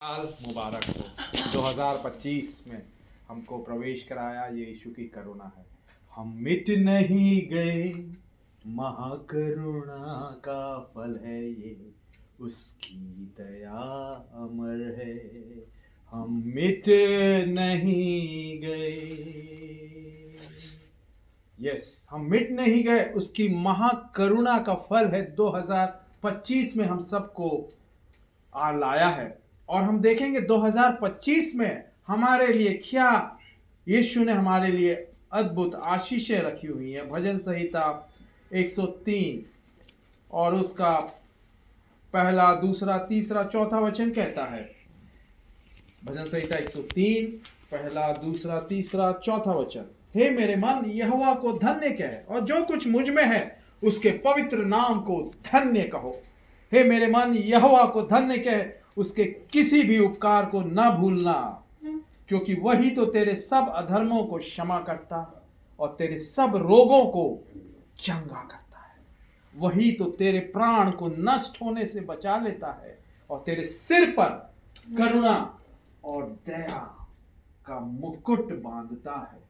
साल मुबारक हो। 2025 में हमको प्रवेश कराया ये यीशु की करुणा है। हम मिट नहीं गए, महाकरुणा का फल है ये, उसकी दया अमर है। हम मिट नहीं गए, हम मिट नहीं गए, उसकी महाकरुणा का फल है। 2025 में हम सबको आ लाया है और हम देखेंगे 2025 में हमारे लिए क्या यीशु ने हमारे लिए अद्भुत आशीषें रखी हुई हैं। भजन संहिता 103 और उसका पहला, दूसरा, तीसरा, चौथा वचन कहता है। भजन संहिता 103 पहला, दूसरा, तीसरा, चौथा वचन। हे मेरे मन, यहोवा को धन्य कह और जो कुछ मुझ में है उसके पवित्र नाम को धन्य कहो। हे मेरे मन, यहोवा को धन्य कह, उसके किसी भी उपकार को न भूलना, क्योंकि वही तो तेरे सब अधर्मों को क्षमा करता और तेरे सब रोगों को चंगा करता है। वही तो तेरे प्राण को नष्ट होने से बचा लेता है और तेरे सिर पर करुणा और दया का मुकुट बांधता है।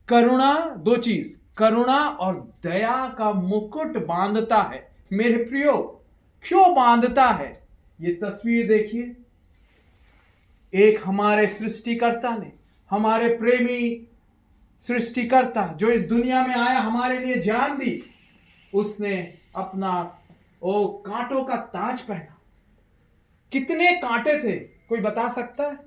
करुणा, दो चीज, करुणा और दया का मुकुट बांधता है। मेरे प्रियो, क्यों बांधता है? ये तस्वीर देखिए, एक हमारे सृष्टिकर्ता ने, हमारे प्रेमी सृष्टिकर्ता जो इस दुनिया में आया, हमारे लिए जान दी, उसने अपना कांटों का ताज पहना। कितने कांटे थे, कोई बता सकता है?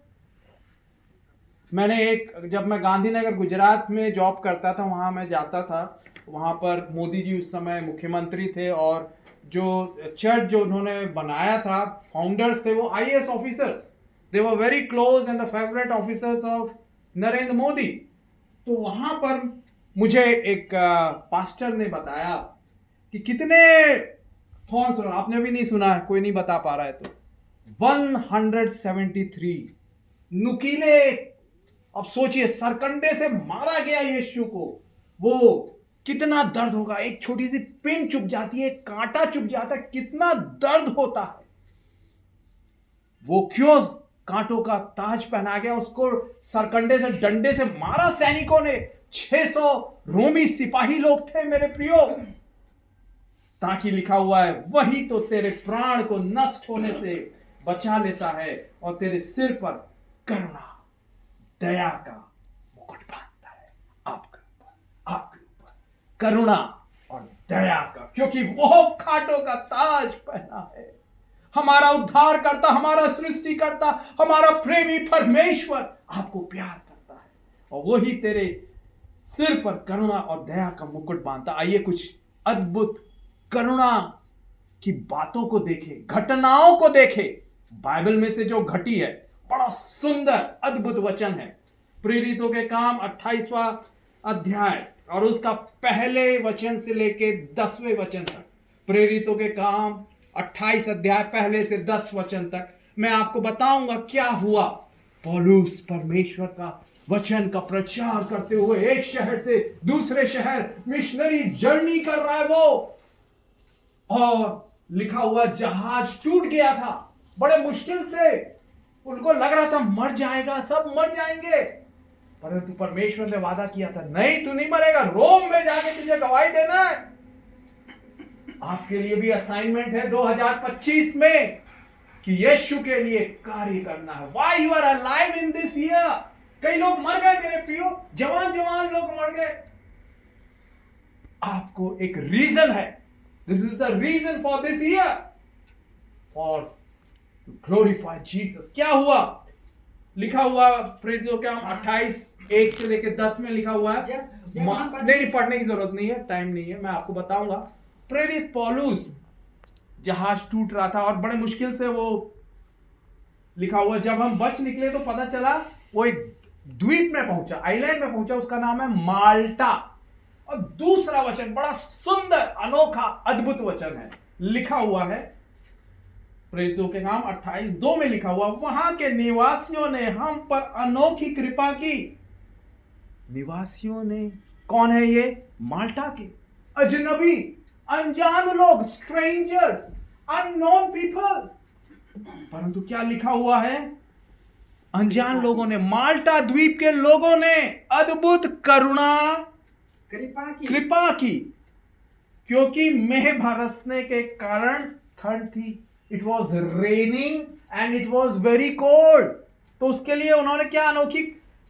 जब मैं गांधीनगर गुजरात में जॉब करता था, वहां मैं जाता था। वहां पर मोदी जी उस समय मुख्यमंत्री थे और जो चर्च जो उन्होंने बनाया था, फाउंडर्स थे वो IAS officers. They were very close and the favourite officers of Narendra Modi. तो वहां पर मुझे एक पास्टर ने बताया कि कितने थॉर्न्स, आपने भी नहीं सुना है, कोई नहीं बता पा रहा है तो 173 नुकीले। अब सोचिए, सरकंडे से मारा गया यीशु को, वो कितना दर्द होगा। एक छोटी सी पिन चुभ जाती है, कांटा चुभ जाता है, कितना दर्द होता है। वो क्यों कांटों का ताज पहना गया? उसको सरकंडे से, डंडे से मारा सैनिकों ने। 600 रोमी सिपाही लोग थे मेरे प्रियो, ताकि लिखा हुआ है वही तो तेरे प्राण को नष्ट होने से बचा लेता है और तेरे सिर पर करुणा दया का मुकुट बांधता है। आपके ऊपर करुणा और दया का, क्योंकि वो कांटों का ताज पहना है। हमारा उद्धार करता, हमारा सृष्टि करता, हमारा प्रेमी परमेश्वर आपको प्यार करता है और वही तेरे सिर पर करुणा और दया का मुकुट बांधता। आइए कुछ अद्भुत करुणा की बातों को देखें, घटनाओं को देखें। बाइबल में से जो घटी है, बड़ा सुंदर अद्भुत वचन है। प्रेरितों के काम 28वां अध्याय और उसका पहले वचन से लेके 10वें वचन तक। प्रेरितों के काम 28 अध्याय पहले से 10 वचन तक मैं आपको बताऊंगा क्या हुआ। पौलुस परमेश्वर का वचन का प्रचार करते हुए एक शहर से दूसरे शहर मिशनरी जर्नी कर रहा है वो, और लिखा हुआ जहाज टूट गया था। बड़े मुश्किल से उनको लग रहा था मर जाएगा, सब मर जाएंगे, परंतु परमेश्वर ने वादा किया था, नहीं तू नहीं मरेगा, रोम में जाके तुझे गवाही देना है। आपके लिए भी असाइनमेंट है 2025 में कि यीशु के लिए कार्य करना है। Why you are alive in this year? कई लोग मर गए मेरे प्रियो, जवान लोग मर गए। आपको एक रीजन है। This is the reason for this year, for to glorify Jesus. क्या हुआ? लिखा हुआ प्रेरितों के काम 28:1 से लेकर 10 में लिखा हुआ है। नहीं, पढ़ने की जरूरत नहीं है, टाइम नहीं है, मैं आपको बताऊंगा। प्रेरित पौलुस, जहाज टूट रहा था और बड़े मुश्किल से वो, लिखा हुआ जब हम बच निकले तो पता चला वो एक द्वीप में पहुंचा, आइलैंड में पहुंचा, उसका नाम है माल्टा। और दूसरा वचन बड़ा सुंदर, अनोखा, अद्भुत वचन है। लिखा हुआ है प्रेरितों के काम 28:2 में लिखा हुआ, वहां के निवासियों ने हम पर अनोखी कृपा की। निवासियों ने, कौन है ये? माल्टा के अजनबी, अनजान लोग, स्ट्रेंजर्स, अननोन पीपल। परंतु क्या लिखा हुआ है? अनजान लोगों ने, माल्टा द्वीप के लोगों ने अद्भुत करुणा कृपा की, क्योंकि मेघ बरसने के कारण ठंड थी। It was raining and it was very cold. तो उसके लिए उन्होंने क्या अनोखी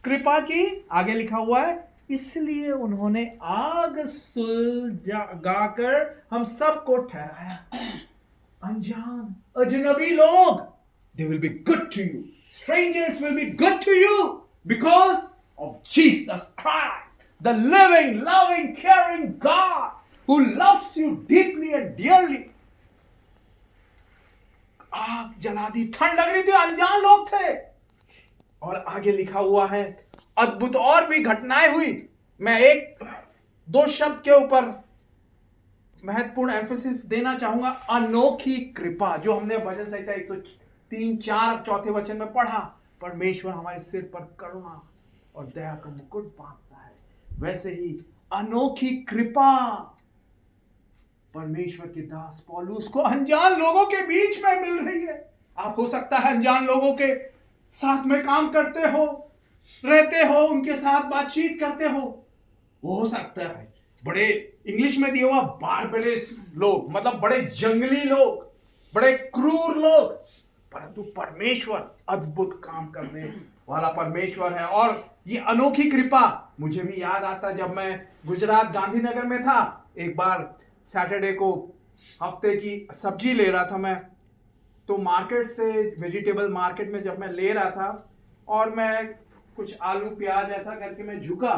कृपा की? आगे लिखा हुआ है, इसलिए उन्होंने आग सुलगाकर हम सबको ठहराया। अनजान, अजनबी लोग, they will be good to you. Strangers will be good to you because of Jesus Christ, the living, loving, caring God who loves you deeply and dearly. आग जला दी, ठंड लग रही थी, अनजान लोग थे। और आगे लिखा हुआ है, अद्भुत और भी घटनाएं हुई। मैं एक दो शब्द के ऊपर महत्वपूर्ण एम्फेसिस देना चाहूंगा, अनोखी कृपा, जो हमने भजन संहिता 103, 4 चौथे वचन में पढ़ा। परमेश्वर हमारे सिर पर करुणा और दया का मुकुट बांधता है, वैसे ही अनोखी कृपा परमेश्वर के दास पौलुस को अनजान लोगों के बीच में मिल रही है। आप हो सकता है अनजान लोगों के साथ में काम करते हो, रहते हो, उनके साथ बातचीत करते हो। वो हो सकता है बड़े, इंग्लिश में दिया हुआ बारबेरस लोग, मतलब बड़े जंगली लोग, बड़े क्रूर लोग, परंतु परमेश्वर अद्भुत काम करने वाला परमेश्वर है। और ये अनोखी कृपा मुझे भी याद आता जब मैं गुजरात गांधीनगर में था। एक बार सैटरडे को हफ्ते की सब्जी ले रहा था मैं, तो मार्केट से, वेजिटेबल मार्केट में जब मैं ले रहा था, और मैं कुछ आलू प्याज ऐसा करके मैं झुका,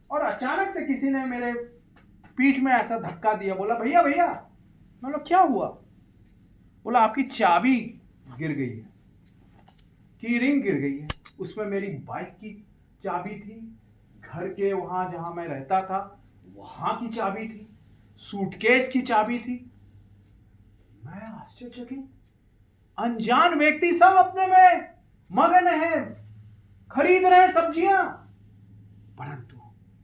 और अचानक से किसी ने मेरे पीठ में ऐसा धक्का दिया, बोला भैया भैया। मैं बोला क्या हुआ? बोला आपकी चाबी गिर गई है, की रिंग गिर गई है। उसमें मेरी बाइक की चाबी थी, घर के वहां जहां मैं रहता था वहां की चाबी थी, सूटकेस की चाबी थी। मैं आश्चर्यचकित, अनजान व्यक्ति सब अपने में मगन है, खरीद रहे हैं सब्जियां, परंतु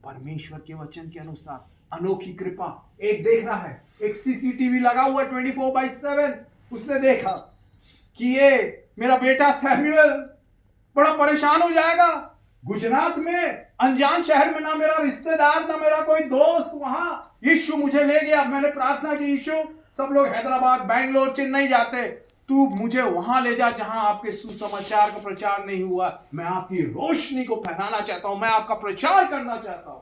परमेश्वर के वचन के अनुसार अनोखी कृपा। एक देख रहा है, एक सीसीटीवी लगा हुआ 24/7, उसने देखा कि ये मेरा बेटा सैमुअल बड़ा परेशान हो जाएगा। गुजरात में अनजान शहर में ना मेरा रिश्तेदार ना मेरा कोई दोस्त, वहां यीशु मुझे ले गया। मैंने प्रार्थना की, यीशु सब लोग हैदराबाद, बैंगलोर, चेन्नई जाते, तू मुझे वहां ले जा जहां आपके सुसमाचार का प्रचार नहीं हुआ। मैं आपकी रोशनी को फैलाना चाहता हूं, मैं आपका प्रचार करना चाहता हूं।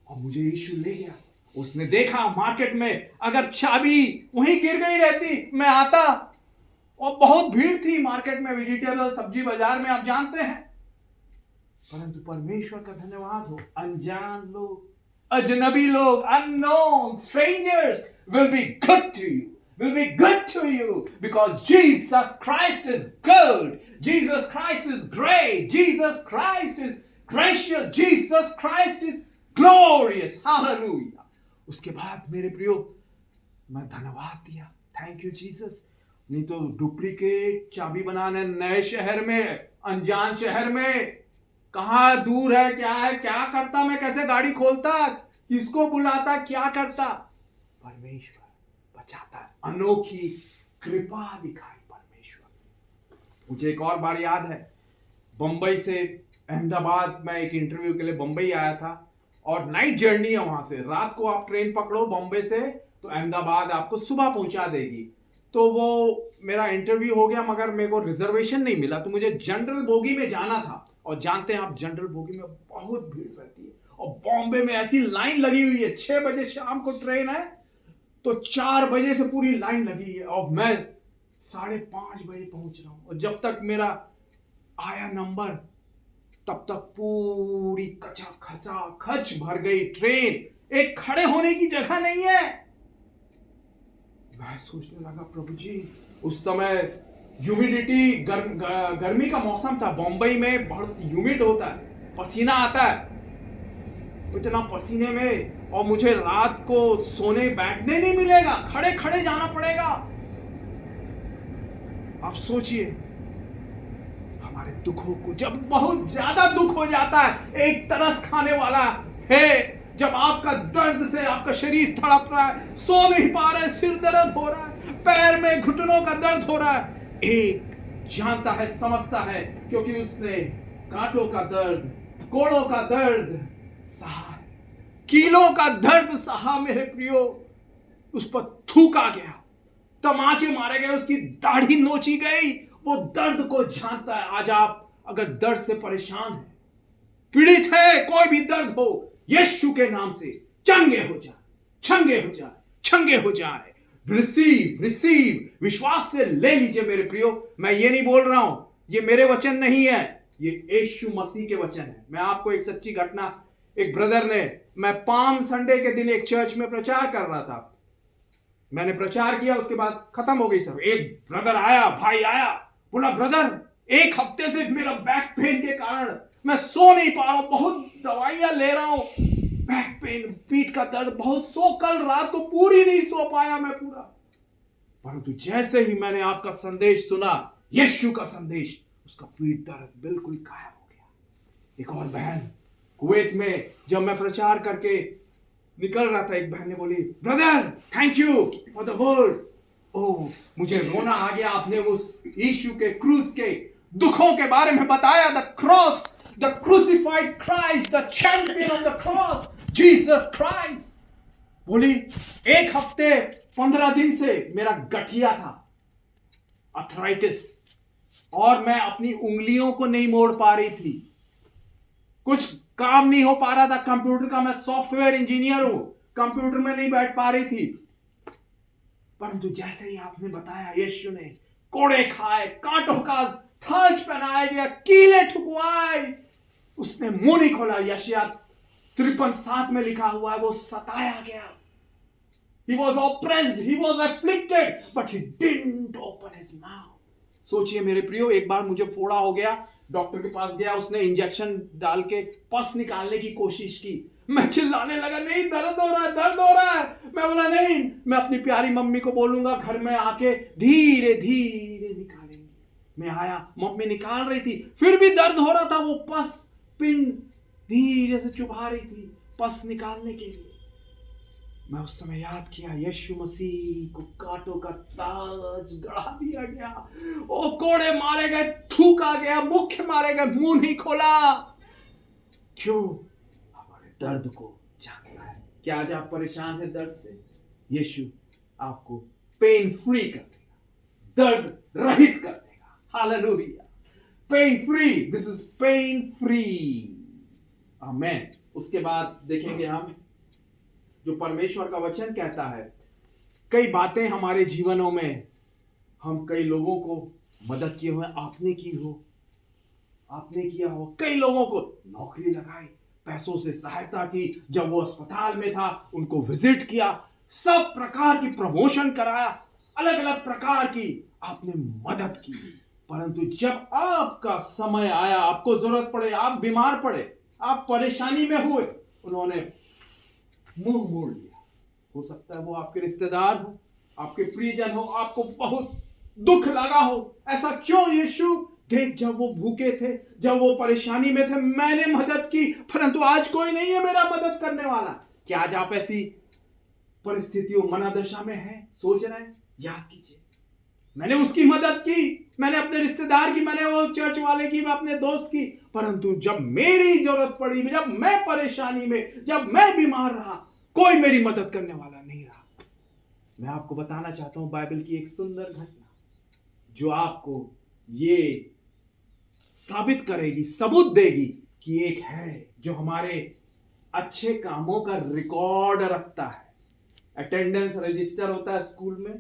और मुझे यीशु ले गया। उसने देखा मार्केट में अगर चाबी वहीं गिर गई रहती, मैं आता, और बहुत भीड़ थी मार्केट में, वेजिटेबल सब्जी बाजार में, आप जानते हैं। परंतु परमेश्वर का धन्यवाद हो, अनजान लोग, अजनबी लोग, unknown strangers will be good to you, will be good to you because Jesus Christ is good, Jesus Christ is great, Jesus Christ is gracious, Jesus Christ is glorious, hallelujah। उसके बाद मेरे प्रियो, मैं धन्यवाद दिया, थैंक यू जीसस। नहीं तो duplicate चाबी बनाने नए शहर में, अनजान शहर में, कहां दूर है, क्या है, क्या करता मैं, कैसे गाड़ी खोलता, किसको बुलाता, क्या करता। परमेश्वर बचाता है, अनोखी कृपा दिखाई परमेश्वर। मुझे एक और बार याद है, बंबई से अहमदाबाद, मैं एक इंटरव्यू के लिए बंबई आया था, और नाइट जर्नी है वहां से। रात को आप ट्रेन पकड़ो बंबई से तो अहमदाबाद आपको सुबह पहुंचा देगी। तो वो मेरा इंटरव्यू हो गया, मगर मेरे को रिजर्वेशन नहीं मिला, तो मुझे जनरल बोगी में जाना था। और जानते हैं आप, जनरल बोगी में बहुत भीड़ रहती है, और बॉम्बे में ऐसी लाइन लगी हुई है। 6 बजे शाम को ट्रेन है, तो 4 बजे से पूरी लाइन लगी है, और मैं 5:30 बजे पहुंच रहा हूं। और जब तक मेरा आया नंबर, तब तक पूरी खच भर गई ट्रेन, एक खड़े होने की जगह नहीं है। मैं सोचने लगा, प्रभु जी, उस समय ह्यूमिडिटी, गर्मी का मौसम था, बॉम्बई में बहुत ह्यूमिड होता है, पसीना आता है, इतना पसीने में, और मुझे रात को सोने बैठने नहीं मिलेगा, खड़े खड़े जाना पड़ेगा। आप सोचिए, हमारे दुखों को, जब बहुत ज्यादा दुख हो जाता है, एक तरस खाने वाला है जब आपका दर्द से आपका शरीर तड़प रहा है, सो नहीं पा रहे, सिर दर्द हो रहा है, पैर में घुटनों का दर्द हो रहा है, एक जानता है, समझता है, क्योंकि उसने कांटों का दर्द, कोड़ों का दर्द सहा, कीलों का दर्द सहा। मेरे प्रियो, उस पर थूका गया, तमाचे मारे गए, उसकी दाढ़ी नोची गई, वो दर्द को जानता है। आज आप अगर दर्द से परेशान हैं, पीड़ित है, कोई भी दर्द हो, यीशु के नाम से चंगे हो जाए, छंगे हो जाए, छंगे हो जाए। रिसीव, रिसीव, विश्वास से ले लीजिए मेरे प्रियो। मैं ये नहीं बोल रहा हूं, ये मेरे वचन नहीं है, ये यीशु मसीह के वचन है। मैं आपको एक सच्ची घटना, एक ब्रदर ने, मैं पाम संडे के दिन एक चर्च में प्रचार कर रहा था, मैंने प्रचार किया, उसके बाद खत्म हो गई सब। एक ब्रदर आया, भाई आया, बोला ब्रदर, एक हफ्ते से मेरा बैक पेन के कारण मैं सो नहीं पा रहा हूं, बहुत दवाइयां ले रहा हूं, बैक पेन, पीठ का दर्द बहुत, कल रात को पूरी नहीं सो पाया मैं पूरा। परंतु जैसे ही मैंने आपका संदेश सुना, यीशु का संदेश, उसका पीठ दर्द बिल्कुल गायब हो गया। एक और बहन कुवैत में, जब मैं प्रचार करके निकल रहा था, एक बहन ने बोली, brother thank you for the word. Oh, मुझे रोना आ गया, आपने उस यीशु के क्रूस के दुखों के बारे में बताया। The cross, the crucified Christ, the champion of the cross, Jesus Christ. बोली, एक हफ्ते 15 दिन से मेरा गठिया था, अर्थराइटिस, और मैं अपनी उंगलियों को नहीं मोड़ पा रही थी, कुछ काम नहीं हो पा रहा था कंप्यूटर का। मैं सॉफ्टवेयर इंजीनियर हूं, कंप्यूटर में नहीं बैठ पा रही थी। परंतु जैसे ही आपने बताया, यीशु ने कोड़े खाए, कांटों का ताज पहनाया गया, कीले ठुकवाए, उसने मुंह नहीं खोला। यशायाह 53:7 में लिखा हुआ है, वो सताया गया। He was oppressed, he was afflicted, but he didn't open his mouth. सोचिए मेरे प्रियो, एक बार मुझे फोड़ा हो गया, डॉक्टर के पास गया, उसने इंजेक्शन डाल के पस निकालने की कोशिश की, मैं चिल्लाने लगा, नहीं दर्द हो रहा है, दर्द हो रहा है। मैं बोला नहीं, मैं अपनी प्यारी मम्मी को बोलूंगा घर में आके धीरे धीरे निकालेंगे। मैं आया, मम्मी निकाल रही थी, फिर भी दर्द हो रहा था, वो पस पिन धीरे से चुभा रही थी पस निकालने के लिए। मैं उस समय याद किया, यीशु मसीह को कांटों का ताज गढ़ा दिया गया, ओ कोड़े मारे गए, थूका गया, मुख मारे गए, मुंह नहीं खोला। क्यों? हमारे दर्द को जानता है। क्या आज आप परेशान हैं दर्द से? यीशु आपको पेन फ्री कर देगा, दर्द रहित कर देगा। Hallelujah, pain free, this is pain free, amen. उसके बाद देखेंगे हम जो परमेश्वर का वचन कहता है। कई बातें हमारे जीवनों में, हम कई लोगों को मदद किए हुए, आपने की हो, आपने किया हो, कई लोगों को नौकरी लगाई, पैसों से सहायता की, जब वो अस्पताल में था उनको विजिट किया, सब प्रकार की प्रमोशन कराया, अलग अलग प्रकार की आपने मदद की। परंतु जब आपका समय आया, आपको जरूरत पड़े, आप बीमार पड़े, आप परेशानी में हुए, उन्होंने मुंह मोड़ लिया। हो सकता है वो आपके रिश्तेदार हो, आपके प्रियजन हो, आपको बहुत दुख लगा हो। ऐसा क्यों यीशु? देख, जब वो भूखे थे, जब वो परेशानी में थे, मैंने मदद की, परंतु आज कोई नहीं है मेरा मदद करने वाला। क्या आज आप ऐसी परिस्थितियों, मनादशा में हैं, सोच रहे हैं? याद कीजिए, मैंने उसकी मदद की, मैंने अपने रिश्तेदार की, मैंने वो चर्च वाले की, मैं अपने दोस्त की, परंतु जब मेरी जरूरत पड़ी, जब मैं परेशानी में, जब मैं बीमार रहा, कोई मेरी मदद करने वाला नहीं रहा। मैं आपको बताना चाहता हूं बाइबल की एक सुंदर घटना, जो आपको ये साबित करेगी, सबूत देगी कि एक है जो हमारे अच्छे कामों का रिकॉर्ड रखता है। अटेंडेंस रजिस्टर होता है स्कूल में,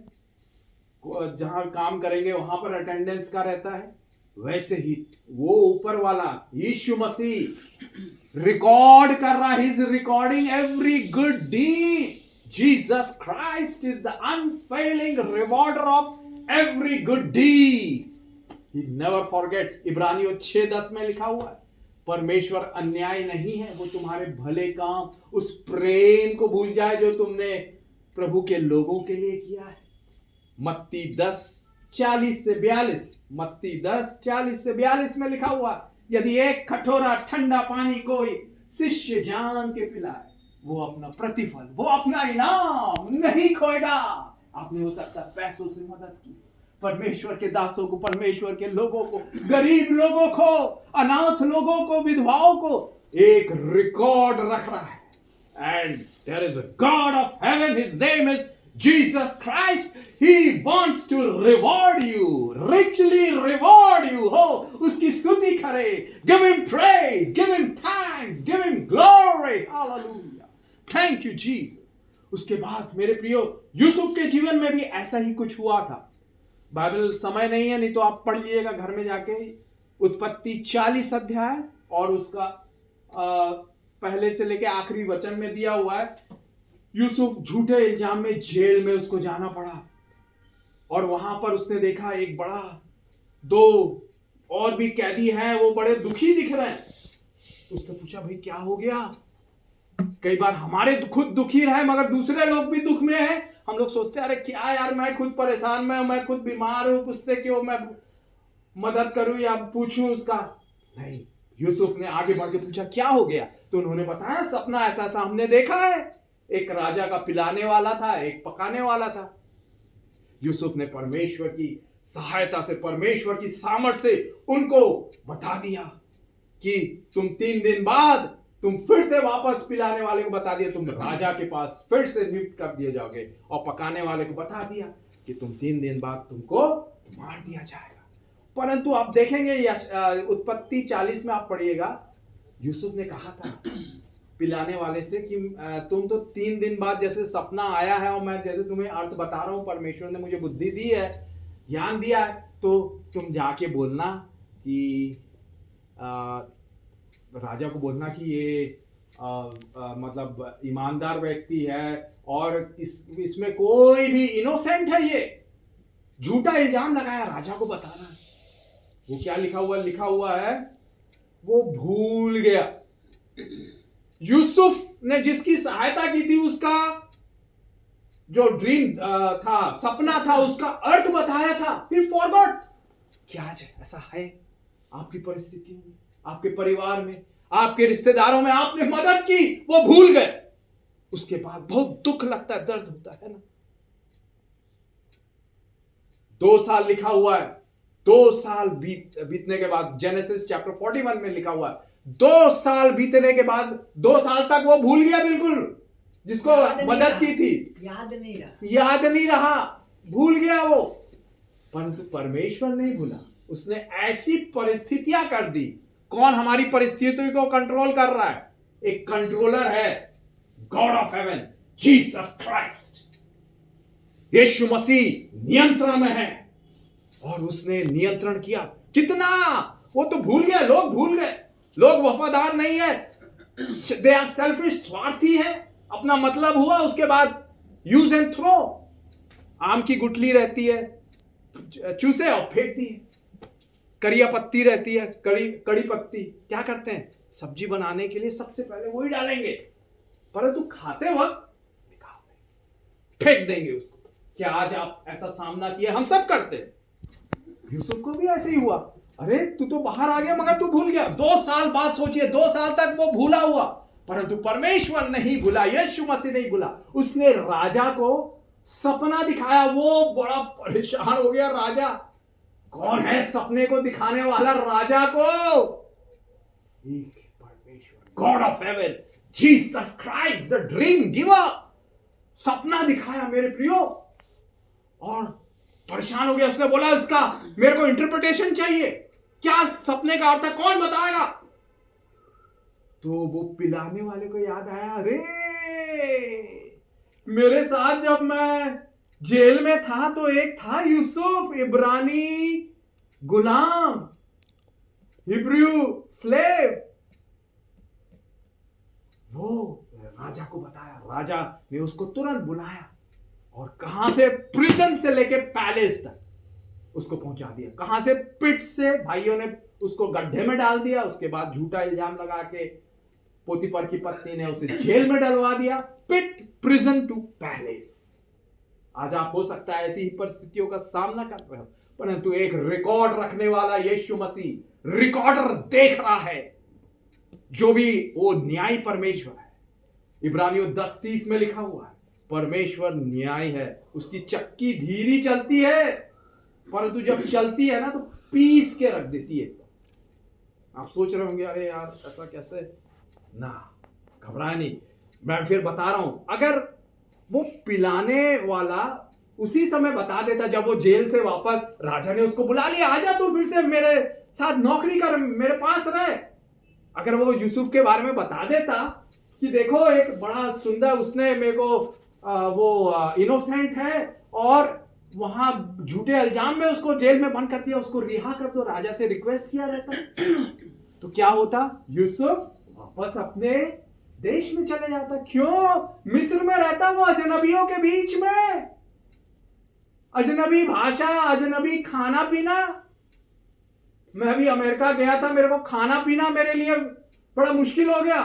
जहां काम करेंगे वहां पर अटेंडेंस का रहता है, वैसे ही वो ऊपर वाला यीशु मसीह रिकॉर्ड कर रहा है। He is recording every good deed. Jesus Christ is the unfailing rewarder of every good deed. He never forgets. इब्रानियों 6:10 में लिखा हुआ है, परमेश्वर अन्याय नहीं है, वो तुम्हारे भले काम, उस प्रेम को भूल जाए जो तुमने प्रभु के लोगों के लिए किया है। मत्ती 10:40 से 42, मत्ती 10:40 से 42 में लिखा हुआ, यदि एक कटोरा ठंडा पानी कोई शिष्य जान के पिलाए वो अपना प्रतिफल, वो अपना इनाम नहीं खोएगा। आपने हो सकता है पैसों से मदद की, परमेश्वर के दासों को, परमेश्वर के लोगों को, गरीब लोगों को, अनाथ लोगों को, विधवाओं को एक रिकॉर्ड रख रहा है। And there is a God of heaven, his name is Jesus Christ. He wants to reward you, richly reward you. हो उसकी स्तुति करे, give him praise, give him thanks, give him glory, hallelujah, thank you Jesus. उसके बाद मेरे प्रियो, यूसुफ के जीवन में भी ऐसा ही कुछ हुआ था। बाइबल समय नहीं है, नहीं तो आप पढ़ लीजिएगा घर में जाके, उत्पत्ति 40 अध्याय और उसका पहले से लेके आखिरी वचन में दिया हुआ है। यूसुफ झूठे इल्जाम में जेल में उसको जाना पड़ा, और वहां पर उसने देखा एक बड़ा, दो और भी कैदी हैं, वो बड़े दुखी दिख रहे हैं। उसने पूछा भाई क्या हो गया? कई बार हमारे खुद दुखी रहे मगर दूसरे लोग भी दुख में हैं। हम लोग सोचते हैं अरे क्या यार, मैं खुद परेशान में हूं, मैं खुद बीमार हूं, उससे क्यों मैं मदद करूं या पूछूं उसका? नहीं, यूसुफ ने आगे बढ़ के पूछा क्या हो गया? तो उन्होंने बताया सपना ऐसा ऐसा हमने देखा है, एक राजा का पिलाने वाला था, एक पकाने वाला था। यूसुफ ने परमेश्वर की सहायता से, परमेश्वर की सामर्थ्य से उनको बता दिया कि तुम 3 दिन बाद तुम फिर से वापस, पिलाने वाले को बता दिया तुम राजा के पास फिर से नियुक्त कर दिए जाओगे, और पकाने वाले को बता दिया कि तुम 3 दिन बाद तुमको मार दिया जाएगा। परंतु आप देखेंगे उत्पत्ति 40 में आप पढ़िएगा, यूसुफ ने कहा था पिलाने वाले से कि तुम तो 3 दिन बाद, जैसे सपना आया है और मैं जैसे तुम्हें अर्थ बता रहा हूं, परमेश्वर ने मुझे बुद्धि दी है, ज्ञान दिया है, तो तुम जाके बोलना कि राजा को बोलना कि ये मतलब ईमानदार व्यक्ति है और इसमें कोई भी इनोसेंट है, ये झूठा इल्जाम लगाया, राजा को बताना है। वो क्या लिखा हुआ है, वो भूल गया। यूसुफ ने जिसकी सहायता की थी, उसका जो ड्रीम था, सपना था, उसका अर्थ बताया था, he forgot। क्या ऐसा है आपकी परिस्थितियों में, आपके परिवार में, आपके रिश्तेदारों में आपने मदद की, वो भूल गए, उसके बाद बहुत दुख लगता है, दर्द होता है ना। 2 साल लिखा हुआ है, 2 साल बीतने के बाद, जेनेसिस चैप्टर 41 में लिखा हुआ है, 2 साल बीतने के बाद, 2 साल तक वो भूल गया बिल्कुल, जिसको मदद की थी, याद नहीं रहा, भूल गया वो। परंतु परमेश्वर नहीं भूला, उसने ऐसी परिस्थितियां कर दी। कौन हमारी परिस्थितियों को कंट्रोल कर रहा है? एक कंट्रोलर है, God of heaven, Jesus Christ. यीशु मसीह नियंत्रण में है, और उसने नियंत्रण किया। कितना? वो तो भूल गया, लोग भूल गए, लोग वफादार नहीं है, दे आर सेल्फिश, स्वार्थी है, अपना मतलब हुआ, उसके बाद यूज एंड थ्रो। आम की गुठली रहती है, चूसे और फेंक दी है। करिया पत्ती रहती है, कड़ी पत्ती, क्या करते हैं? सब्जी बनाने के लिए सबसे पहले वही डालेंगे, परंतु खाते वक्त फेंक देंगे उसको। क्या आज आप ऐसा सामना किया? हम सब करते हैं। यूसुफ को भी ऐसे ही हुआ, अरे तू तो बाहर आ गया मगर तू भूल गया। 2 साल बाद सोचिए, 2 साल तक वो भूला हुआ, परंतु परमेश्वर नहीं भूला, यीशु मसीह नहीं भूला। उसने राजा को सपना दिखाया, वो बड़ा परेशान हो गया राजा। कौन है सपने को दिखाने वाला राजा को? परमेश्वर, God of heaven, Jesus Christ, the dream giver. सपना दिखाया मेरे प्रियो, और परेशान हो गया। उसने बोला इसका मेरे को इंटरप्रिटेशन चाहिए, क्या सपने का अर्थ है, कौन बताएगा? तो वो पिलाने वाले को याद आया, अरे मेरे साथ जब मैं जेल में था तो एक था यूसुफ, इब्रानी गुलाम, हिब्रू स्लेव। वो राजा को बताया, राजा ने उसको तुरंत बुलाया, और कहां से? प्रिजन से लेके पैलेस तक उसको पहुंचा दिया। कहां से? पिट से। भाइयों ने उसको गड्ढे में डाल दिया, उसके बाद झूठा इल्जाम लगा के पोतीपर की पत्नी ने उसे जेल में डलवा दिया। पिट, प्रिजन टू पैलेस। आज आप हो सकता है ऐसी ही परिस्थितियों का सामना कर रहे हो, परंतु एक रिकॉर्ड रखने वाला यीशु मसीह रिकॉर्डर देख रहा है। जो भी वो न्यायी परमेश्वर है, इब्रानियों 10:30 में लिखा हुआ है, परमेश्वर न्याय है, उसकी चक्की धीरे चलती है परंतु जब चलती है ना तो पीस के रख देती है। आप सोच रहे होंगे अरे यार ऐसा कैसे, ना घबराए नहीं, मैं फिर बता रहा हूं। अगर वो पिलाने वाला उसी समय बता देता जब वो जेल से वापस, राजा ने उसको बुला लिया, आजा तू फिर से मेरे साथ नौकरी कर, मेरे पास रहे, अगर वो यूसुफ के बारे में बता देता कि देखो एक बड़ा सुंदर, उसने मेरे को वो इनोसेंट है और वहां झूठे इल्जाम में उसको जेल में बंद कर दिया, उसको रिहा कर दो, राजा से रिक्वेस्ट किया रहता तो क्या होता, यूसुफ वापस अपने देश में चले जाता। क्यों? मिस्र में रहता वो अजनबियों के बीच में, अजनबी भाषा, अजनबी खाना पीना। मैं अभी अमेरिका गया था, मेरे को खाना पीना मेरे लिए बड़ा मुश्किल हो गया।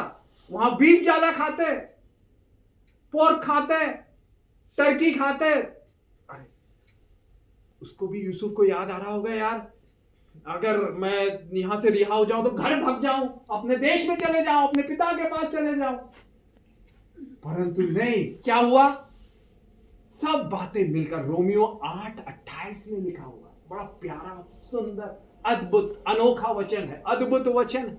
वहां बीफ ज्यादा खाते, पोर्क खाते, टर्की खाते। अरे उसको भी, यूसुफ को याद आ रहा होगा, यार अगर मैं यहां से रिहा हो जाऊं तो घर भाग जाऊं, अपने देश में चले जाऊं, अपने पिता के पास चले जाऊं। परंतु नहीं, क्या हुआ? सब बातें मिलकर रोमियो 8:28 में लिखा हुआ, बड़ा प्यारा, सुंदर, अद्भुत, अनोखा वचन है, अद्भुत वचन है।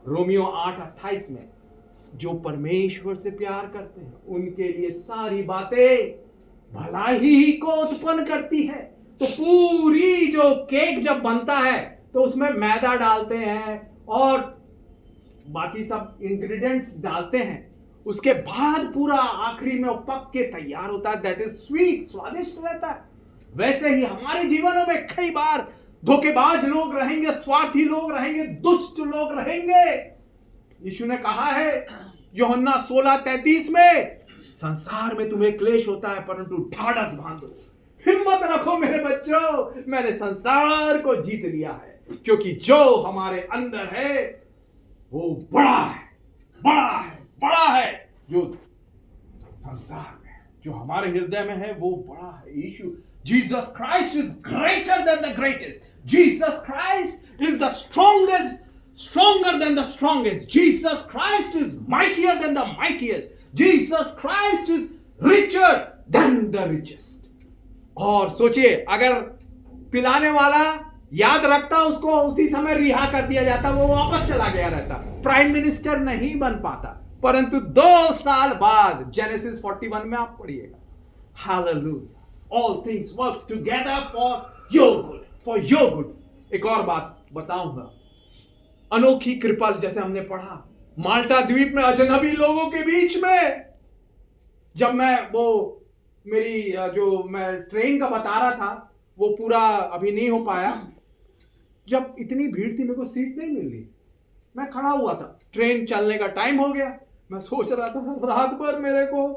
रोमियो 8:28 में, जो परमेश्वर से प्यार करते हैं उनके लिए सारी बातें भलाई को उत्पन्न करती है। तो पूरी जो केक जब बनता है तो उसमें मैदा डालते हैं और बाकी सब इंग्रेडिएंट्स डालते हैं, उसके बाद पूरा आखिरी में पक के तैयार होता है, दैट इज स्वीट, स्वादिष्ट रहता है। वैसे ही हमारे जीवनों में कई बार धोखेबाज लोग रहेंगे, स्वार्थी लोग रहेंगे, दुष्ट लोग रहेंगे। यीशु ने कहा है यूहन्ना 16:33 में, संसार में तुम्हें क्लेश होता है परंतु ढाढ़स बांधो, हिम्मत रखो मेरे बच्चों, मैंने संसार को जीत लिया है। क्योंकि जो हमारे अंदर है वो बड़ा है, बड़ा है, बड़ा है। जो संसार में, जो हमारे हृदय में है वो बड़ा है। यीशु, Jesus Christ is greater than the greatest, Jesus Christ is the strongest, stronger than the strongest, Jesus Christ is mightier than the mightiest, Jesus Christ is richer than the richest। और सोचिए अगर पिलाने वाला याद रखता, उसको उसी समय रिहा कर दिया जाता, वो वापस चला गया रहता, प्राइम मिनिस्टर नहीं बन पाता। परंतु 2 साल बाद, जेनेसिस 41 में आप पढ़िएगा, hallelujah, all things work together for your good, for your good. एक और बात बताऊंगा, अनोखी कृपा, जैसे हमने पढ़ा माल्टा द्वीप में अजनबी लोगों के बीच में, जब मैं वो मेरी जो मैं ट्रेन का बता रहा था वो पूरा अभी नहीं हो पाया, जब इतनी भीड़ थी मेरे को सीट नहीं मिल रही, मैं खड़ा हुआ था, ट्रेन चलने का टाइम हो गया, मैं सोच रहा था रात भर मेरे को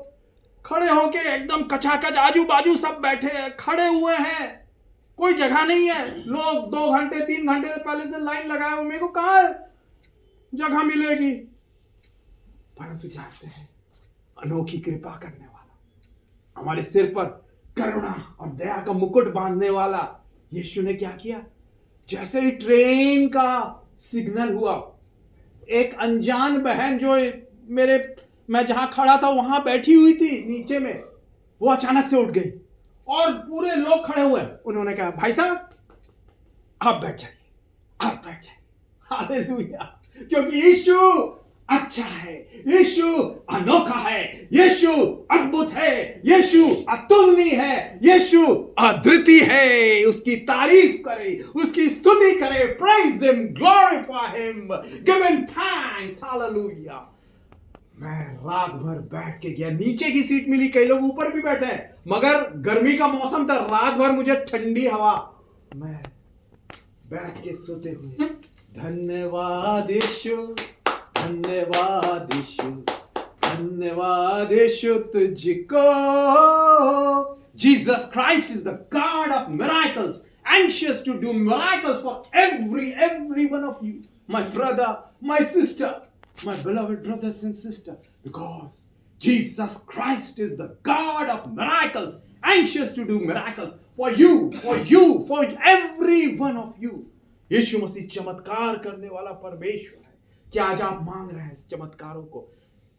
खड़े होके एकदम कचाकच, आजू बाजू सब बैठे हैं, खड़े हुए हैं, कोई जगह नहीं है, लोग 2 घंटे 3 घंटे से पहले से लाइन लगाए हुए, मेरे को कहाँ जगह मिलेगी। परंतु जानते हैं अनोखी कृपा करने वाला, हमारे सिर पर करुणा और दया का मुकुट बांधने वाला यीशु ने क्या किया, जैसे ही ट्रेन का सिग्नल हुआ, एक अनजान बहन जो मैं जहां खड़ा था वहां बैठी हुई थी नीचे में, वो अचानक से उठ गई और पूरे लोग खड़े हुए, उन्होंने कहा भाई साहब आप बैठ जाइए, आप बैठ जाइए। हालेलुया, क्योंकि यीशु अच्छा है, यीशु अनोखा है, यीशु अद्भुत है, यीशु अतुलनीय है, यीशु अद्वितीय है। उसकी तारीफ करे, उसकी स्तुति करे, praise him, glorify him, give him thanks, hallelujah. मैं रात भर बैठ के गया, नीचे की सीट मिली, कई लोग ऊपर भी बैठे हैं, मगर गर्मी का मौसम था, रात भर मुझे ठंडी हवा, मैं बैठ के सोते हुए धन्यवाद यीशु, धन्यवाद यीशु, धन्यवाद यीशु तुझको। Jesus Christ is the God of miracles, anxious to do miracles for every one of you, my brother, my sister, my beloved brothers and sisters, because Jesus Christ is the God of miracles, anxious to do miracles for you, for every one of you। यीशु मसीह चमत्कार करने वाला परमेश्वर है। क्या आज आप मांग रहे हैं इस चमत्कारों को?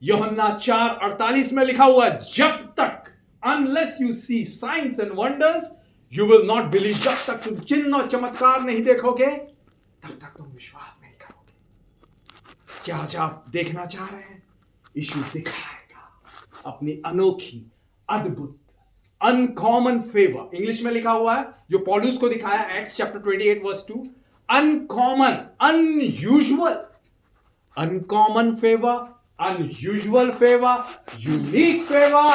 यूहन्ना 4:48 में लिखा हुआ है, जब तक unless you see signs and wonders you will not believe. जब तक तुम चिन्ह और चमत्कार नहीं देखोगे तब तक तुम विश्वास नहीं करोगे। क्या आज आप देखना चाह रहे हैं? यीशु दिखाएगा अपनी अनोखी, अद्भुत, अनकॉमन फेवर। इंग्लिश में लिखा हुआ है जो पौलुस को दिखाया, Acts chapter 28 verse 2, uncommon, unusual, uncommon favour, unusual favour, unique favour.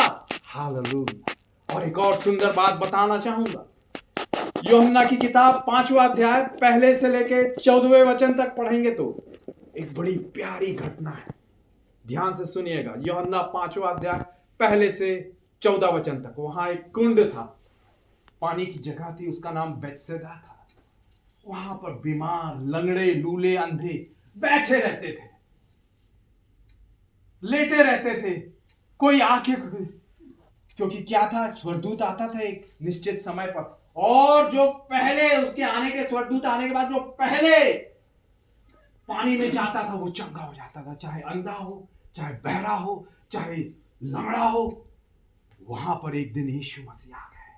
Hallelujah. और एक और सुंदर बात बताना चाहूंगा, यूहन्ना की किताब 5वां अध्याय पहले से लेके 14वें वचन तक पढ़ेंगे तो एक बड़ी प्यारी घटना है। ध्यान से सुनिएगा। यूहन्ना 5वां अध्याय पहले से 14 वचन तक। वहां एक कुंड था, पानी की जगह थी, उसका नाम बेथसेदा था। वहां पर बीमार, लंगड़े, लूले, अंधे बैठे रहते थे, लेटे रहते थे। कोई आके, क्योंकि क्या था, स्वर्गदूत आता था एक निश्चित समय पर, और जो पहले उसके आने के, स्वर्गदूत आने के बाद जो पहले पानी में जाता था वो चंगा हो जाता था, चाहे अंधा हो, चाहे बहरा हो, चाहे लंगड़ा हो। वहां पर एक दिन यीशु मसीह आ गए,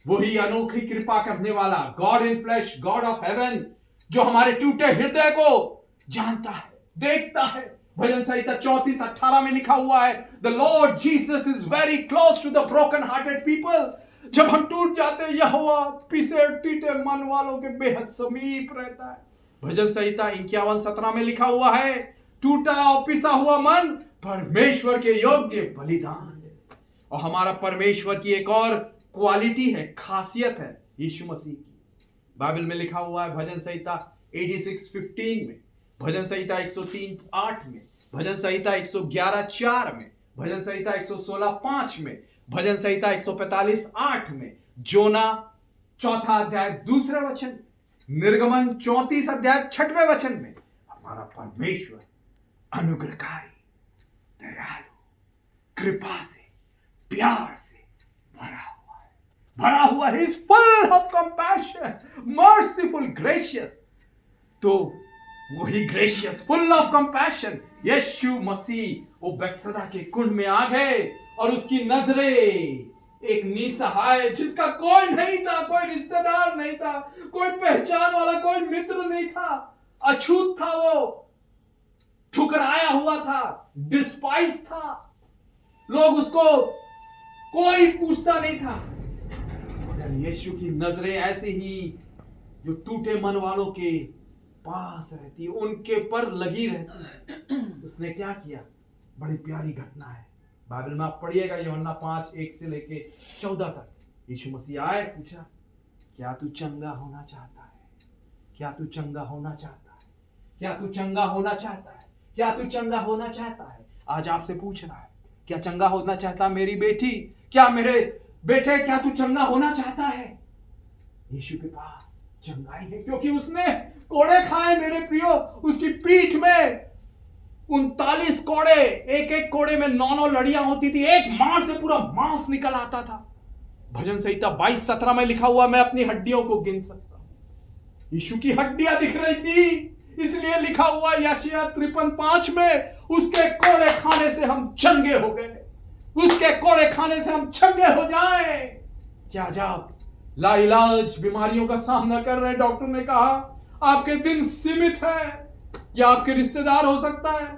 वही अनोखी कृपा करने वाला God in flash, God of haven, जो हमारे टूटे हृदय को जानता है, देखता है। भजन संहिता 34:18 में लिखा हुआ है, the Lord Jesus is very close to the broken hearted people. जब हम टूट जाते हैं, यहोवा पिसे टूटे मन वालों के बेहद समीप रहता है। भजन संहिता 51:17 में लिखा हुआ है, टूटा और पिसा हुआ मन परमेश्वर के योग्य बलिदान है। और हमारा परमेश्वर की एक और क्वालिटी है, खासियत है यीशु मसीह की। बाइबल में लिखा हुआ है भजन संहिता 86:15 में, भजन संहिता 103:8 में, भजन संहिता 111:4 में, भजन संहिता 116:5 में, भजन संहिता 145:8 में, जोना 4 अध्याय 2 वचन, निर्गमन 34 अध्याय 6वें वचन में हमारा परमेश्वर अनुग्रहकारी, दयालु, कृपा से, प्यार से भरा हुआ है। Is full of compassion, merciful, gracious. तो वही ग्रेशियस, फुल ऑफ कंपैशन यीशु मसीह वो बेथसेदा के कुंड में आ गए, और उसकी नजरें एक निसहाय, जिसका कोई नहीं था, कोई रिश्तेदार नहीं था, कोई पहचान वाला, कोई मित्र नहीं था, अछूत था, वो ठुकराया हुआ था, डिस्पाइस था, लोग उसको कोई पूछता नहीं था। मगर यीशु की नजरें ऐसे ही जो टूटे मन वालों के पास रहती, उनके पर लगी रहती। उसने क्या किया? बड़ी प्यारी घटना है, बाइबल में आप पढ़िएगा, यूहन्ना 5:1 से लेके 14 तक। यीशु मसीह आए, पूछा, क्या तू चंगा होना चाहता है? क्या तू चंगा होना चाहता है? क्या तू चंगा होना चाहता है? क्या तू चंगा होना चाहता है? आज आपसे पूछ रहा है, क्या चंगा होना चाहता मेरी बेटी? क्या मेरे बेटे, क्या तू चंगा होना चाहता है? यीशु के पास चंगाई है, क्योंकि उसने कोड़े खाए मेरे प्रियो। उसकी पीठ में 39 कोड़े, एक एक कोड़े में 9 लड़ियां होती थी, एक मार से पूरा मांस निकल आता था। भजन संहिता 22:17 में लिखा हुआ, मैं अपनी हड्डियों को गिन सकता हूं। यीशु की हड्डियां दिख रही थी, इसलिए लिखा हुआ यशायाह 53:5 में, उसके कोड़े खाने से हम चंगे हो गए। उसके कोड़े खाने से हम चंगे हो जाए। क्या जब लाइलाज बीमारियों का सामना कर रहे, डॉक्टर ने कहा आपके दिन सीमित है, या आपके रिश्तेदार हो सकता है,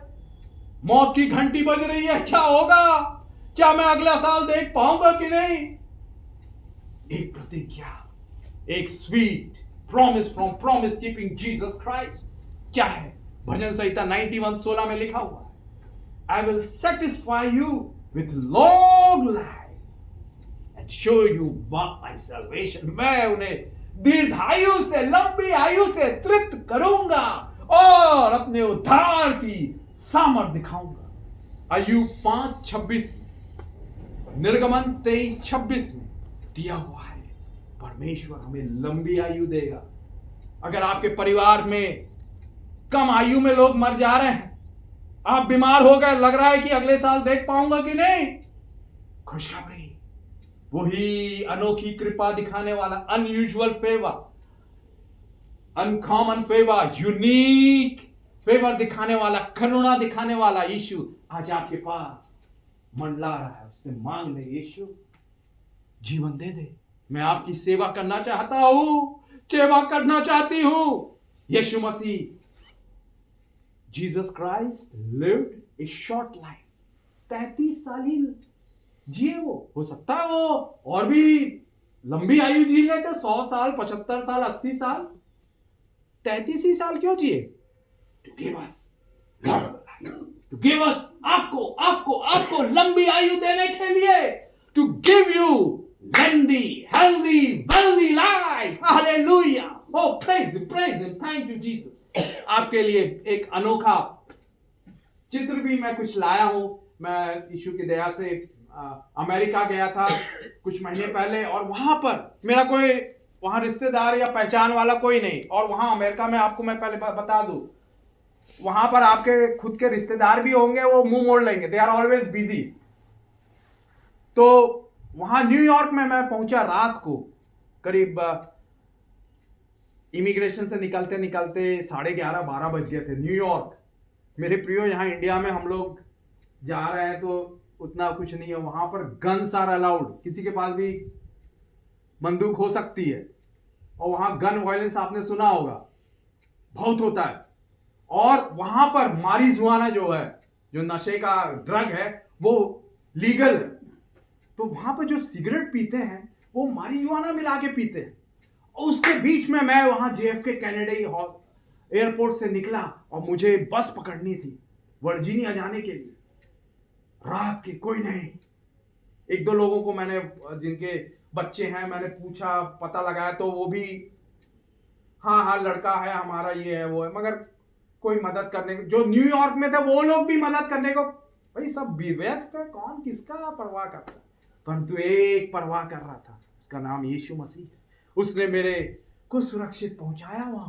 मौत की घंटी बज रही है, क्या होगा? क्या मैं अगला साल देख पाऊंगा कि नहीं? एक प्रतिज्ञा, एक sweet promise from promise keeping Jesus Christ. क्या है? भजन संहिता 91:16 में लिखा हुआ है, I will satisfy you with long life and show you my salvation. मैं उन्हें दीर्घायु से, लंबी आयु से तृप्त करूंगा और अपने उद्धार की सामर्थ दिखाऊंगा। आयु 5:26, निर्गमन 23:26 में दिया हुआ है, परमेश्वर हमें लंबी आयु देगा। अगर आपके परिवार में कम आयु में लोग मर जा रहे हैं, आप बीमार हो गए, लग रहा है कि अगले साल देख पाऊंगा कि नहीं, खुशखबरी, वही अनोखी कृपा दिखाने वाला, unusual favour, uncommon favour, unique favour दिखाने वाला, करुणा दिखाने वाला यीशु आज आपके पास मंडला रहा है। उससे मांग ले, यीशु जीवन दे दे, मैं आपकी सेवा करना चाहता हूं, सेवा करना चाहती हूं। यीशु मसीह, Jesus Christ lived a short life, 33 साल ही जिए। वो हो सकता है वो और भी लंबी आयु जी लेते, 100 साल, 75 साल, 80 साल, 33 ही साल क्यों जिए? टू गिव अस आपको आपको आपको लंबी आयु देने के लिए, to give you lengthy healthy wealthy life. Hallelujah, oh praise him, thank you Jesus. आपके लिए एक अनोखा चित्र भी मैं कुछ लाया हूं। मैं यीशु की दया से अमेरिका गया था कुछ महीने पहले, और वहां पर मेरा कोई वहां रिश्तेदार या पहचान वाला कोई नहीं। और वहां अमेरिका में आपको मैं पहले बता दूं, वहां पर आपके खुद के रिश्तेदार भी होंगे, वो मुंह मोड़ लेंगे, दे आर ऑलवेज बिजी। तो वहां न्यूयॉर्क में मैं पहुंचा रात को, करीब इमिग्रेशन से निकलते निकलते 11:30-12 बज गए थे। न्यूयॉर्क, मेरे प्रियो, यहाँ इंडिया में हम लोग जा रहे हैं तो उतना कुछ नहीं है, वहां पर गन्स आर अलाउड, किसी के पास भी बंदूक हो सकती है। और वहां गन वायलेंस आपने सुना होगा, बहुत होता है। और वहां पर मारिजुआना जो है, जो नशे का ड्रग है, वो लीगल है। तो वहां पर जो सिगरेट पीते हैं वो मारिजुआना मिला के पीते हैं। और उसके बीच में मैं वहां JFK कैनेडाई एयरपोर्ट से निकला और मुझे बस पकड़नी थी वर्जीनिया जाने के लिए। रात के कोई नहीं, एक दो लोगों को मैंने, जिनके बच्चे हैं, मैंने पूछा, पता लगाया, तो वो भी हाँ लड़का है हमारा, ये है वो है, मगर कोई मदद करने को, जो न्यूयॉर्क में थे वो लोग भी मदद करने को, भाई सब व्यस्त है, कौन किसका परवाह करता है। परंतु एक परवाह कर रहा था, उसका नाम यीशु मसीह है। उसने मेरे को सुरक्षित पहुंचाया वहां,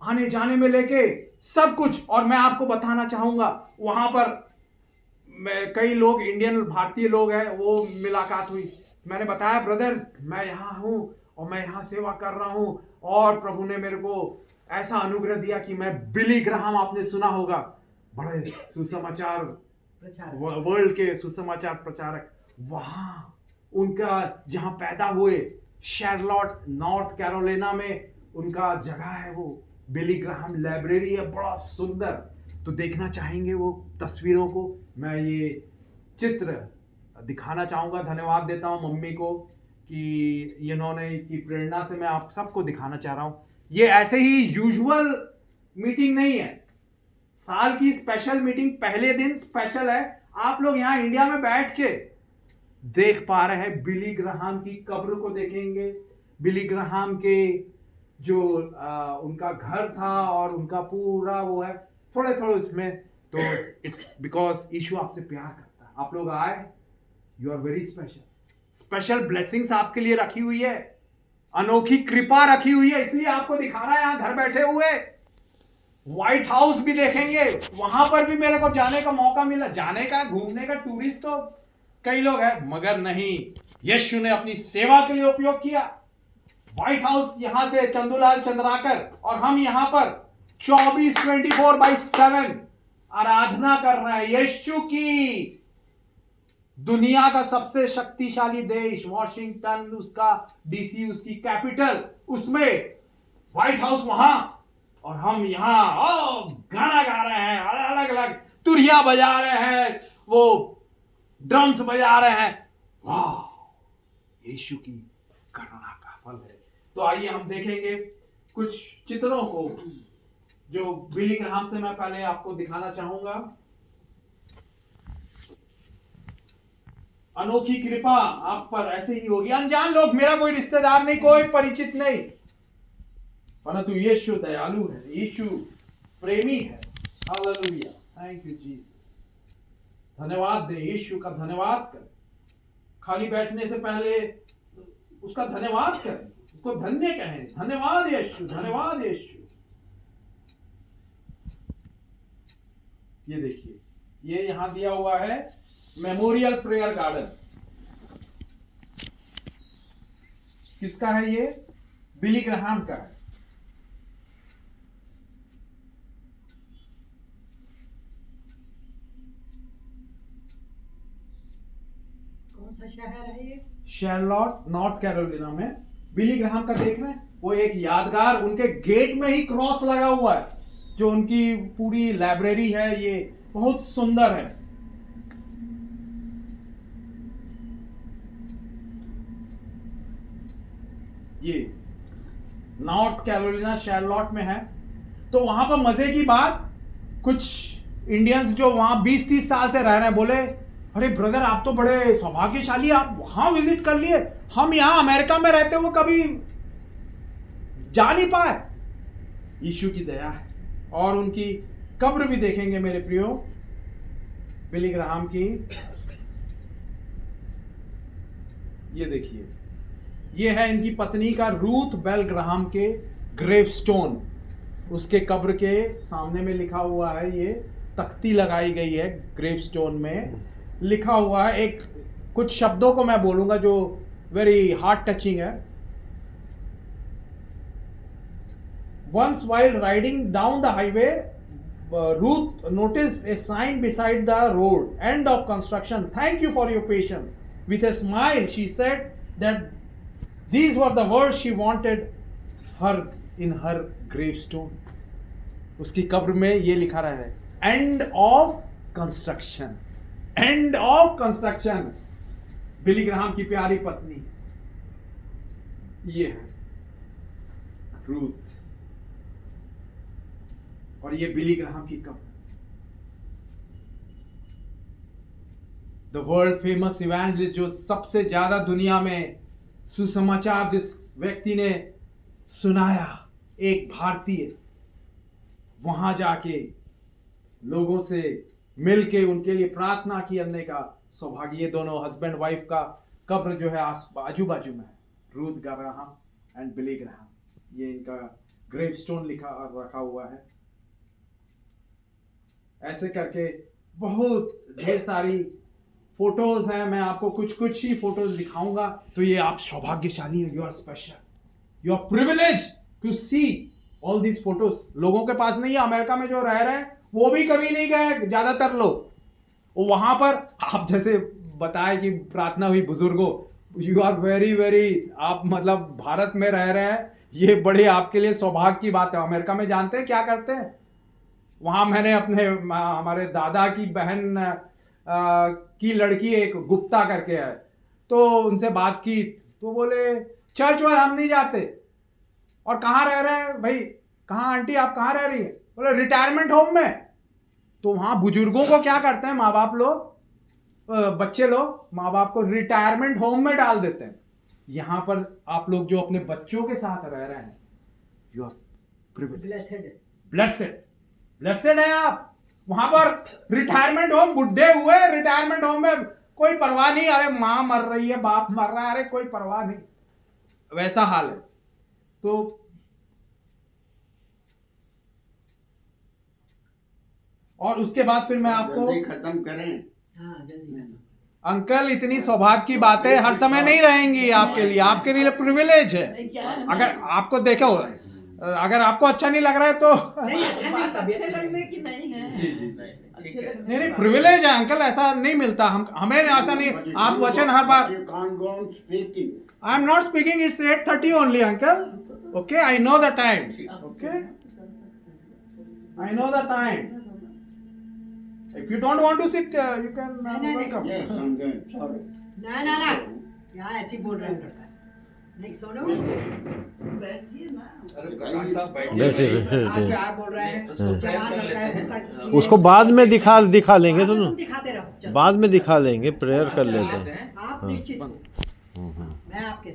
आने जाने में लेके सब कुछ। और मैं आपको बताना चाहूंगा, वहां पर कई लोग, इंडियन भारतीय लोग हैं, वो मुलाकात हुई। मैंने बताया, ब्रदर मैं यहाँ हूँ और मैं यहाँ सेवा कर रहा हूँ, और प्रभु ने मेरे को ऐसा अनुग्रह दिया कि मैं बिली ग्राहम, आपने सुना होगा, बड़े सुसमाचार वर्ल्ड के सुसमाचार प्रचारक, वहां उनका जहां पैदा हुए, शैरलॉट नॉर्थ कैरोलिना में उनका जगह है, वो बिली ग्राहम लाइब्रेरी है, बड़ा सुंदर। तो देखना चाहेंगे वो तस्वीरों को, मैं ये चित्र दिखाना चाहूंगा। धन्यवाद देता हूं मम्मी को कि इन्होंने की प्रेरणा से मैं आप सबको दिखाना चाह रहा हूं। ये ऐसे ही यूजुअल मीटिंग नहीं है, साल की स्पेशल मीटिंग, पहले दिन स्पेशल है। आप लोग यहाँ इंडिया में बैठ के देख पा रहे हैं, बिली ग्राहम की कब्र को देखेंगे, बिली ग्राहम के जो उनका घर था और उनका पूरा वो है, थोड़े थोड़े उसमें। तो इट्स बिकॉज यीशु आपसे प्यार करता है। आप लोग आए, you are very special, special blessings आपके लिए रखी हुई है, अनोखी कृपा रखी हुई है, इसलिए आपको दिखा रहा है यहां घर बैठे हुए। व्हाइट हाउस भी देखेंगे, वहां पर भी मेरे को जाने का मौका मिला, जाने का, घूमने का, टूरिस्ट तो कई लोग हैं, मगर नहीं, यीशु ने अपनी सेवा के लिए उपयोग किया। व्हाइट हाउस यहां से चंदूलाल चंद्राकर और हम यहां पर 24/7 आराधना कर रहे हैं यीशु की। दुनिया का सबसे शक्तिशाली देश वॉशिंगटन, उसका DC, उसकी कैपिटल, उसमें व्हाइट हाउस वहां, और हम यहां गाना गा रहे हैं, अलग अलग तुरिया बजा रहे हैं, वो ड्रम्स बजा रहे हैं। वाह, यीशु की करुणा का फल है। तो आइए हम देखेंगे कुछ चित्रों को, जो बिली ग्राहम से मैं पहले आपको दिखाना चाहूंगा। अनोखी कृपा आप पर ऐसे ही होगी। अनजान लोग, मेरा कोई रिश्तेदार नहीं, कोई परिचित नहीं, परंतु यीशु दयालु है, यीशु प्रेमी है। Hallelujah, thank you Jesus. धन्यवाद दे, यीशु का धन्यवाद कर। खाली बैठने से पहले उसका धन्यवाद करें, उसको धन्य कहें। धन्यवाद यीशु, धन्यवाद यीशु। ये देखिए, ये यहां दिया हुआ है मेमोरियल प्रेयर गार्डन। किसका है ये? बिली ग्राहम का है। सा शहर है ये? शैरलॉट, नॉर्थ कैरोलिना में। बिली ग्राहम का देख रहे हैं, वो एक यादगार उनके गेट में ही क्रॉस लगा हुआ है, जो उनकी पूरी लाइब्रेरी है, ये बहुत सुंदर है। ये नॉर्थ कैरोलिना शैरलॉट में है। तो वहां पर मजे की बात, कुछ इंडियंस जो वहां 20-30 साल से रह रहे हैं बोले, अरे ब्रदर आप तो बड़े सौभाग्यशाली, आप वहां विजिट कर लिए, हम यहां अमेरिका में रहते हुए कभी जा नहीं पाए। यीशु की दया है। और उनकी कब्र भी देखेंगे मेरे प्रियो, बिली ग्राहम की। ये देखिए, ये है इनकी पत्नी का, रूथ बेल ग्राहम के ग्रेवस्टोन। उसके कब्र के सामने में लिखा हुआ है, ये तख्ती लगाई गई है ग्रेवस्टोन में, लिखा हुआ है। एक कुछ शब्दों को मैं बोलूंगा जो वेरी हार्ट टचिंग है। Once while riding down the highway, Ruth noticed a sign beside the road, end of construction. Thank you for your patience. With a smile, she said that these were the words she wanted her in her gravestone. उसकी कब्र में ये लिखा रहा है, end of construction. End of construction. Billy Graham की प्यारी पत्नी ये है रूथ, और ये बिली ग्राहम की कब्र। द वर्ल्ड फेमस इवेंजलिस्ट, जो सबसे ज्यादा दुनिया में सुसमाचार जिस व्यक्ति ने सुनाया, एक भारतीय, वहां जाके लोगों से मिलके उनके लिए प्रार्थना करने का सौभाग्य। ये दोनों हस्बैंड वाइफ का कब्र जो है आजू बाजू में है, Ruth Graham and Billy Graham. ये इनका ग्रेवस्टोन रखा हुआ है। ऐसे करके बहुत ढेर सारी फोटोज हैं, मैं आपको कुछ ही फोटोज दिखाऊंगा। तो ये आप सौभाग्यशाली हो, you are special, you are privilege to see all these photos. लोगों के पास नहीं है, अमेरिका में जो रह रहे हैं वो भी कभी नहीं गए ज्यादातर लोग। वहां पर आप जैसे बताए कि प्रार्थना हुई बुजुर्गों, यू आर वेरी वेरी, आप मतलब भारत में रह रहे हैं, ये बड़े आपके लिए सौभाग्य की बात है। अमेरिका में जानते हैं क्या करते हैं, वहां मैंने अपने हमारे दादा की बहन की लड़की एक गुप्ता करके है, तो उनसे बात की तो बोले चर्च में हम नहीं जाते। और कहाँ रह रहे हैं भाई, कहाँ आंटी आप कहाँ रह रही है, बोले रिटायरमेंट होम में। तो वहां बुजुर्गों को क्या करते हैं माँ बाप लोग, बच्चे लोग माँ बाप को रिटायरमेंट होम में डाल देते हैं। यहां पर आप लोग जो अपने बच्चों के साथ रह रहे हैं, यू आर प्रिविलेज्ड, ब्लेसेड है आप। वहां पर रिटायरमेंट होम, बुढ़े हुए रिटायरमेंट होम में कोई परवाह नहीं, अरे माँ मर रही है, बाप मर रहा है, अरे कोई परवाह नहीं, वैसा हाल है। तो और उसके बाद फिर मैं आपको खत्म करें। हाँ जल्दी। अंकल इतनी सौभाग्य की बातें हर समय नहीं रहेंगी आपके लिए प्रिविलेज है। अगर आपको देखो, अगर आपको अच्छा नहीं लग रहा है तो नहीं, अच्छा नहीं, तबीयत लगने की नहीं है। जी जी अच्छे लगने नहीं प्रिविलेज है अंकल, ऐसा नहीं मिलता हमें ऐसा नहीं। आप वचन हर बार, I am not speaking, it's 8:30 only uncle, okay, I know the time, okay, I know the time. If you don't want to sit, you can welcome. Yes, I'm going. Sorry. ना यहाँ ऐसे बोल रहा है लड़का, नहीं सुनो बैठिए ना। आप क्या बोल रहा है, जवान लड़का है उसका, उसको बाद में दिखा लेंगे, तुम तो दिखाते रहो, चलो। बाद में दिखा लेंगे, प्रेयर कर लेते हैं। आप निश्चित हो, मैं आपके साथ।